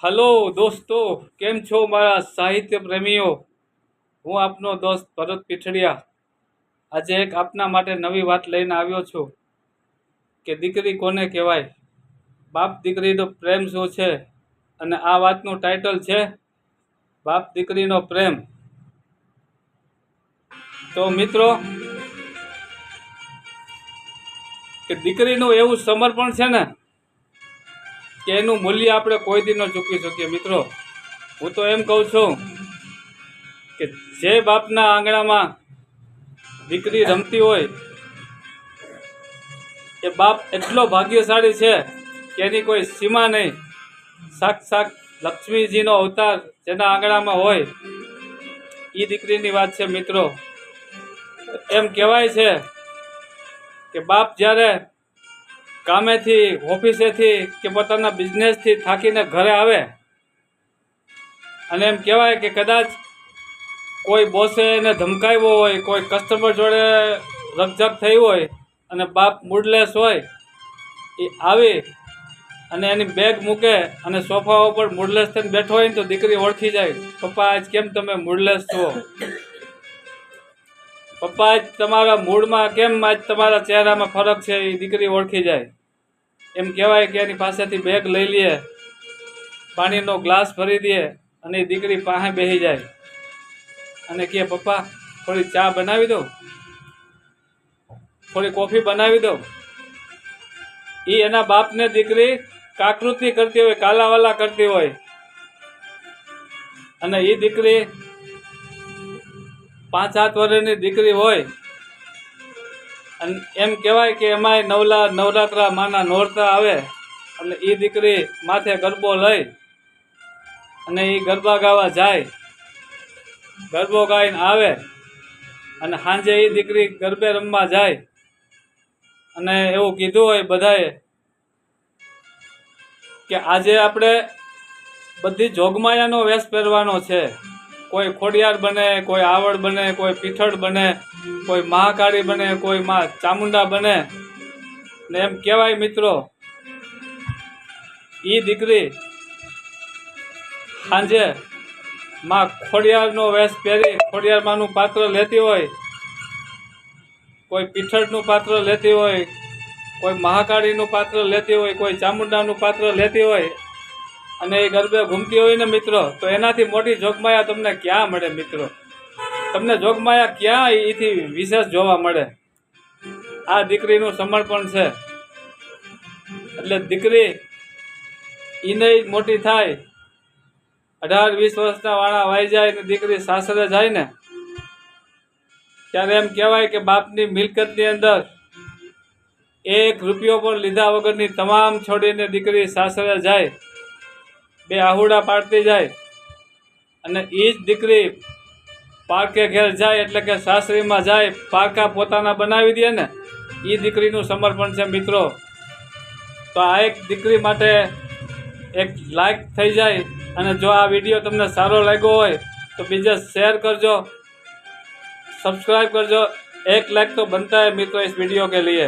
Hello દોસ્તો, કેમ છો મારા સાહિત્ય પ્રેમીઓ? હું આપનો દોસ્ત ભરત પીઠડિયા આજે એક આપના માટે નવી વાત લઈને આવ્યો છું કે દીકરી કોને કહેવાય, બાપ દીકરીનો પ્રેમ શું છે. અને આ વાતનું ટાઇટલ છે બાપ દીકરીનો પ્રેમ. તો મિત્રો, કે દીકરીનું એવું સમર્પણ છે ને કે એનું મૂલ્ય આપણે કોઈ દી ન ચૂકવી શકીએ. મિત્રો, હું તો એમ કહું છું કે જે બાપના આંગણામાં દીકરી રમતી હોય એ બાપ એટલો ભાગ્યશાળી છે કે એની કોઈ સીમા નહીં. સાક્ષાત લક્ષ્મીજીનો અવતાર જેના આંગણામાં હોય એ દીકરીની વાત છે. મિત્રો, એમ કહેવાય છે કે બાપ જ્યારે કામેથી, ઓફિસેથી કે પોતાના બિઝનેસથી થાકીને ઘરે આવે અને એમ કહેવાય કે કદાચ કોઈ બોસે એને ધમકાવ્યો હોય, કોઈ કસ્ટમર જોડે રકઝક થઈ હોય અને બાપ મૂડલેસ હોય, એ આવી અને એની બેગ મૂકે અને સોફા ઉપર મૂડલેસ થઈને બેઠો હોય ને તો દીકરી ઓળખી જાય, પપ્પા આજ કેમ તમે મૂડલેસ છો, પપ્પા આજ તમારા મૂડમાં કેમ આજ તમારા ચહેરામાં ફરક છે. એ દીકરી ઓળખી જાય. એમ કહેવાય કે એની પાસેથી બેગ લઈ લે, પાણીનો ગ્લાસ ભરી દે અને એ દીકરી પાસે બેસી જાય અને કહે પપ્પા થોડી ચા બનાવી દો, થોડી કોફી બનાવી દો. એ એના બાપને દીકરી કાકૃતિ કરતી હોય, કાલાવાલા કરતી હોય અને એ દીકરી 5-7 વર્ષની દીકરી હોય અને એમ કહેવાય કે એમાંય નવરાત્રા માના નોરતા આવે એટલે એ દીકરી માથે ગરબો લઈ અને એ ગરબા ગાવા જાય, ગરબો ગાઈને આવે અને સાંજે એ દીકરી ગરબે રમવા જાય. અને એવું કીધું હોય બધાએ કે આજે આપણે બધી જોગમાયાનો વેશ પહેરવાનો છે. કોઈ ખોડિયાર બને, કોઈ આવડ બને, કોઈ પીઠળ બને, કોઈ મહાકાળી બને, કોઈ માં ચામુંડા બને. ને એમ કહેવાય મિત્રો, એ દીકરી સાંજે માં ખોડિયારનો વેશ પહેરી ખોડિયાર માનું પાત્ર લેતી હોય, કોઈ પીઠળનું પાત્ર લેતી હોય, કોઈ મહાકાળીનું પાત્ર લેતી હોય, કોઈ ચામુંડાનું પાત્ર લેતી હોય અને એ ગરબે ઘૂમતી હોય ને મિત્રો, તો એનાથી મોટી જોગમાયા તમને ક્યાં મળે. મિત્રો, તમને જોગમાયા ક્યાં એથી વિશેષ જોવા મળે. આ દીકરીનું સમર્પણ છે. એટલે દીકરી એને મોટી થાય, 18-20 વર્ષના વાળા વાઈ જાય ને દીકરી સાસરે જાય ને ત્યારે એમ કહેવાય કે બાપની મિલકતની અંદર 1 રૂપિયો પણ લીધા વગરની તમામ છોડીને દીકરી સાસરે જાય, 2 આહુડા પાડતી જાય અને એ જ દીકરી પારકે ઘેર જાય એટલે કે સાસરીમાં જાય, પારકા પોતાના બનાવી દે ને એ દીકરીનું સમર્પણ છે. મિત્રો, તો આ એક દીકરી માટે એક લાઈક થઈ જાય અને જો આ વિડીયો તમને સારો લાગ્યો હોય તો બીજા શેર करजो, सब्सक्राइब करजो. 1 लाइक तो बनता है मित्रों इस वीडियो के लिए.